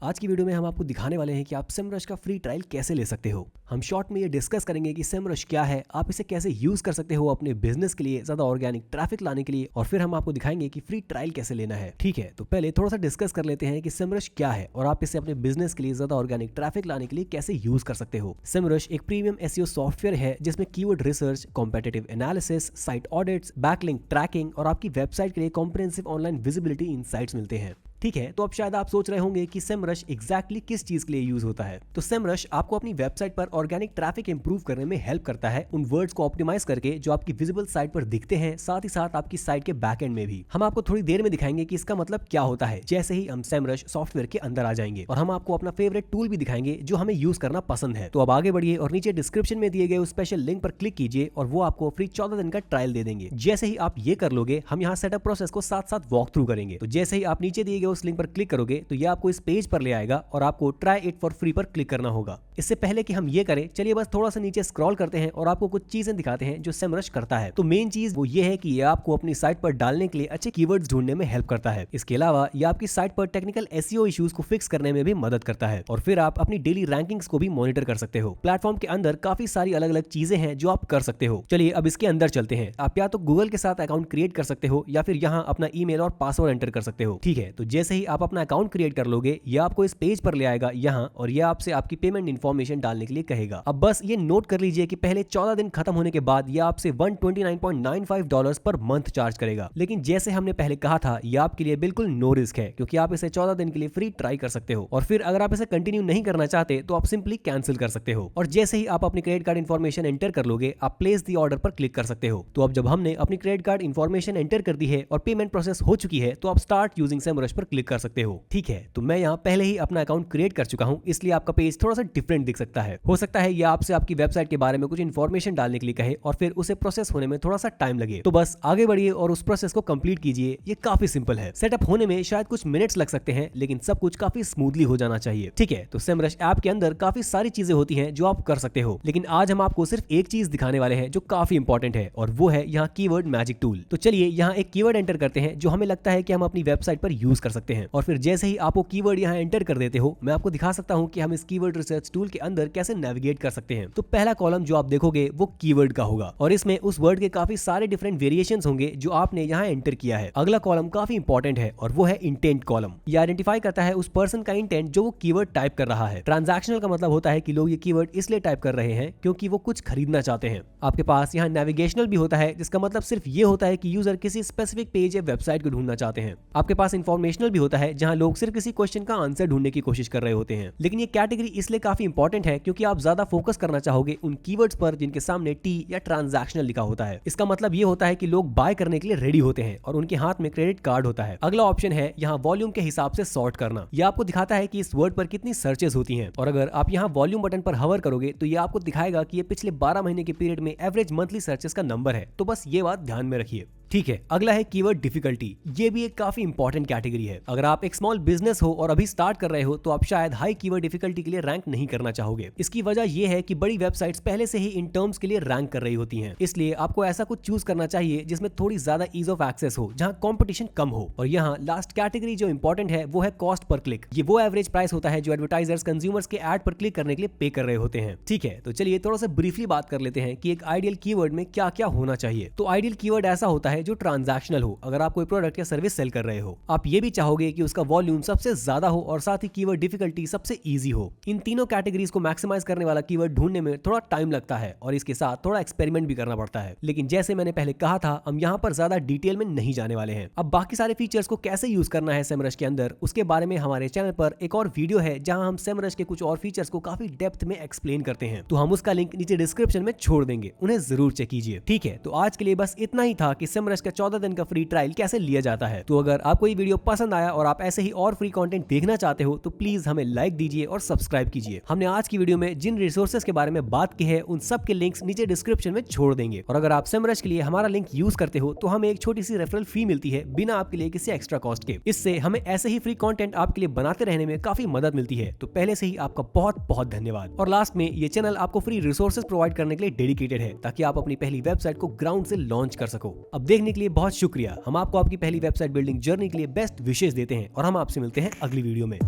आज की वीडियो में हम आपको दिखाने वाले हैं कि आप सेमरश का फ्री ट्रायल कैसे ले सकते हो। हम शॉर्ट में ये डिस्कस करेंगे कि सेमरश क्या है, आप इसे कैसे यूज कर सकते हो अपने बिजनेस के लिए, ज्यादा ऑर्गेनिक ट्रैफिक लाने के लिए, और फिर हम आपको दिखाएंगे कि फ्री ट्रायल कैसे लेना है। ठीक है, तो पहले थोड़ा सा डिस्कस कर लेते हैं कि सेमरश क्या है और आप इसे अपने बिजनेस के लिए ज्यादा ऑर्गेनिक ट्रैफिक लाने के लिए कैसे यूज कर सकते हो। सेमरश एक प्रीमियम एसईओ सॉफ्टवेयर है जिसमें keyword research, competitive analysis, site audits, backlink tracking और आपकी वेबसाइट के लिए कॉम्प्रिहेंसिव ऑनलाइन विजिबिलिटी इनसाइट्स मिलते हैं। ठीक है, तो अब शायद आप सोच रहे होंगे कि सेमरश एग्जैक्टली किस चीज के लिए यूज होता है। तो सेमरश आपको अपनी वेबसाइट पर ऑर्गेनिक ट्रैफिक इंप्रूव करने में हेल्प करता है, उन वर्ड्स को ऑप्टिमाइज करके जो आपकी विजिबल साइट पर दिखते हैं, साथ ही साथ आपकी साइट के बैकएंड में भी। हम आपको थोड़ी देर में दिखाएंगे कि इसका मतलब क्या होता है, जैसे ही हम सेमरश सॉफ्टवेयर के अंदर आ जाएंगे, और हम आपको अपना फेवरेट टूल भी दिखाएंगे जो हमें यूज करना पसंद है। तो अब आगे बढ़िए और नीचे डिस्क्रिप्शन में दिए गए उस स्पेशल लिंक पर क्लिक कीजिए और वो आपको फ्री 14 दिन का ट्रायल दे देंगे। जैसे ही आप ये कर लोगे, हम यहाँ सेटअप प्रोसेस को साथ साथ वॉक थ्रू करेंगे। तो जैसे ही आप नीचे दिए गए उस लिंक पर क्लिक करोगे तो ये आपको इस पेज पर ले आएगा और आपको ट्राई इट फॉर फ्री पर क्लिक करना होगा। इससे पहले कि हम ये करें, चलिए बस थोड़ा सा नीचे स्क्रॉल करते हैं और आपको कुछ चीजें दिखाते हैं जो सेमरश करता है। तो मेन चीज वो ये है कि ये आपको अपनी साइट पर डालने के लिए अच्छे कीवर्ड्स ढूंढने में हेल्प करता है। इसके अलावा ये आपकी साइट पर टेक्निकल एसईओ इश्यूज को फिक्स करने में भी मदद करता है, और फिर आप अपनी डेली रैंकिंग्स को भी मॉनिटर कर सकते हो। प्लेटफॉर्म के अंदर काफी सारी अलग अलग चीजें हैं जो आप कर सकते हो। चलिए अब इसके अंदर चलते हैं। आप या तो गूगल के साथ अकाउंट क्रिएट कर सकते हो या फिर यहाँ अपना ईमेल और पासवर्ड एंटर कर सकते हो। ठीक है, तो जैसे ही आप अपना अकाउंट क्रिएट कर लोगे, ये आपको इस पेज पर ले आएगा यहाँ, और ये आपसे आपकी पेमेंट इन्फॉर्मेशन डालने के लिए कहेगा। अब बस ये नोट कर लीजिए कि पहले 14 दिन खत्म होने के बाद ये आपसे $129.95 पर मंथ चार्ज करेगा। लेकिन जैसे हमने पहले कहा था, ये आपके लिए बिल्कुल नो रिस्क है, क्योंकि आप इसे 14 दिन के लिए फ्री ट्राई कर सकते हो, और फिर अगर आप इसे कंटिन्यू नहीं करना चाहते तो आप सिंपली कैंसिल कर सकते हो। और जैसे ही आप अपनी क्रेडिट कार्ड इन्फॉर्मेशन एंटर कर लोगे, आप प्लेस दी ऑर्डर पर क्लिक कर सकते हो। तो अब जब हमने अपनी क्रेडिट कार्ड इन्फॉर्मेशन एंटर कर दी है और पेमेंट प्रोसेस हो चुकी है, तो आप स्टार्ट यूजिंग सेमरश पर क्लिक कर सकते हो। ठीक है, तो मैं यहाँ पहले ही अपना अकाउंट क्रिएट कर चुका हूं, इसलिए आपका पेज थोड़ा सा डिफरेंट दिख सकता है। हो सकता है ये आपसे आपकी वेबसाइट के बारे में कुछ इन्फॉर्मेशन डालने के लिए कहे और फिर उसे प्रोसेस होने में थोड़ा सा टाइम लगे। तो बस आगे बढ़िए और उस प्रोसेस को कंप्लीट कीजिए। ये काफी सिंपल है। सेटअप होने में शायद कुछ मिनट्स लग सकते हैं, लेकिन सब कुछ काफी स्मूथली हो जाना चाहिए। ठीक है, तो सेमरश ऐप के अंदर काफी सारी चीजें होती हैं जो आप कर सकते हो, लेकिन आज हम आपको सिर्फ एक चीज दिखाने वाले हैं जो काफी इंपॉर्टेंट है, और वो है यहाँ कीवर्ड मैजिक टूल। तो चलिए यहाँ एक कीवर्ड एंटर करते हैं जो हमें लगता है कि हम अपनी वेबसाइट पर यूज कर सकते हैं, और फिर जैसे ही आप वो कीवर्ड यहाँ एंटर कर देते हो, मैं आपको दिखा सकता हूं कि हम इस कीवर्ड रिसर्च टूल के अंदर कैसे नेविगेट कर सकते हैं। तो पहला कॉलम जो आप देखोगे वो कीवर्ड का होगा, और इसमें उस वर्ड के काफी सारे डिफरेंट वेरिएशंस होंगे जो आपने यहाँ एंटर किया है। अगला कॉलम काफी इंपॉर्टेंट है और वो है इंटेंट कॉलम। ये आइडेंटिफाई करता है उस पर्सन का इंटेंट जो वो कीवर्ड टाइप कर रहा है। ट्रांजैक्शनल का मतलब होता है कि लोग ये कीवर्ड इसलिए टाइप कर रहे हैं क्योंकि वो कुछ खरीदना चाहते हैं। आपके पास यहाँ नेविगेशनल भी होता है, जिसका मतलब सिर्फ ये होता है कि यूजर किसी स्पेसिफिक पेज या वेबसाइट को ढूंढना चाहते हैं। आपके पास इंफॉर्मेशनल भी होता है, जहाँ लोग सिर्फ किसी क्वेश्चन का आंसर ढूंढने की कोशिश कर रहे होते हैं। लेकिन ये कैटेगरी इसलिए काफी इंपॉर्टेंट है क्योंकि आप ज्यादा फोकस करना चाहोगे उन कीवर्ड्स पर जिनके सामने टी या ट्रांजैक्शनल लिखा होता है। इसका मतलब ये होता है कि लोग बाय करने के लिए रेडी होते हैं और उनके हाथ में क्रेडिट कार्ड होता है। अगला ऑप्शन है यहाँ वॉल्यूम के हिसाब से सॉर्ट करना। यह आपको दिखाता है कि इस वर्ड पर कितनी सर्चेस होती हैं, और अगर आप यहाँ वॉल्यूम बटन पर हवर करोगे तो ये आपको दिखाएगा कि ये पिछले 12 महीने के पीरियड में एवरेज मंथली सर्चेस का नंबर है। तो बस ये बात ध्यान में रखिए। ठीक है, अगला है कीवर्ड डिफिकल्टी। ये भी एक काफी इंपॉर्टेंट कैटेगरी है। अगर आप एक स्मॉल बिजनेस हो और अभी स्टार्ट कर रहे हो तो आप शायद हाई कीवर्ड डिफिकल्टी के लिए रैंक नहीं करना चाहोगे। इसकी वजह यह है कि बड़ी वेबसाइट्स पहले से ही इन टर्म्स के लिए रैंक कर रही होती हैं, इसलिए आपको ऐसा कुछ चूज करना चाहिए जिसमें थोड़ी ज्यादा ईज ऑफ एक्सेस हो, जहां कंपटीशन कम हो। और यहाँ लास्ट कैटेगरी जो इंपॉर्टेंट है वो है कॉस्ट पर क्लिक। ये वो एवरेज प्राइस होता है जो एडवर्टाइजर्स कंज्यूमर्स के एड पर क्लिक करने के लिए पे कर रहे होते हैं। ठीक है, तो चलिए थोड़ा सा ब्रीफली बात कर लेते हैं कि एक आइडियल कीवर्ड में क्या क्या होना चाहिए। तो आइडियल कीवर्ड ऐसा होता है जो ट्रांजैक्शनल हो। अगर आप कोई प्रोडक्ट या सर्विस सेल कर रहे हो, आप ये भी चाहोगे कि उसका वॉल्यूम सबसे ज्यादा हो और साथ ही कीवर्ड डिफिकल्टी सबसे इजी हो। इन तीनों कैटेगरीज को मैक्सिमाइज करने वाला कीवर्ड ढूंढने में थोड़ा टाइम लगता है और इसके साथ थोड़ा एक्सपेरिमेंट भी करना पड़ता है। लेकिन जैसे मैंने पहले कहा था, हम यहाँ पर ज्यादा डिटेल में नहीं जाने वाले हैं। अब बाकी सारे फीचर्स को कैसे यूज करना है सेमरश के अंदर, उसके बारे में हमारे चैनल पर एक और वीडियो है जहां हम सेमरश के कुछ और फीचर्स को काफी डेप्थ में एक्सप्लेन करते हैं। तो हम उसका लिंक नीचे डिस्क्रिप्शन में छोड़ देंगे, उन्हें जरूर चेक कीजिए। ठीक है, तो आज के लिए बस इतना ही था कि सेमरश का 14 दिन का फ्री ट्रायल कैसे लिया जाता है। तो अगर आपको ये वीडियो पसंद आया और आप ऐसे ही और फ्री कंटेंट देखना चाहते हो तो प्लीज हमें लाइक दीजिए और सब्सक्राइब कीजिए। हमने आज की वीडियो में जिन रिसोर्सेज के बारे में बात की है उन सब के लिंक्स नीचे डिस्क्रिप्शन में छोड़ देंगे, और अगर आप सेमरश के लिए हमारा लिंक यूज करते हो तो हमें एक छोटी सी रेफरल फी मिलती है बिना आपके लिए किसी एक्स्ट्रा कॉस्ट के। इससे हमें ऐसे ही फ्री कंटेंट आपके लिए बनाते रहने में काफी मदद मिलती है। तो पहले से ही आपका बहुत बहुत धन्यवाद। और लास्ट में ये चैनल आपको फ्री रिसोर्सेज प्रोवाइड करने के लिए डेडिकेटेड है, ताकि आप अपनी पहली वेबसाइट को ग्राउंड से लॉन्च कर सको। अब देखने के लिए बहुत शुक्रिया। हम आपको आपकी पहली वेबसाइट बिल्डिंग जर्नी के लिए बेस्ट विशेष देते हैं और हम आपसे मिलते हैं अगली वीडियो में।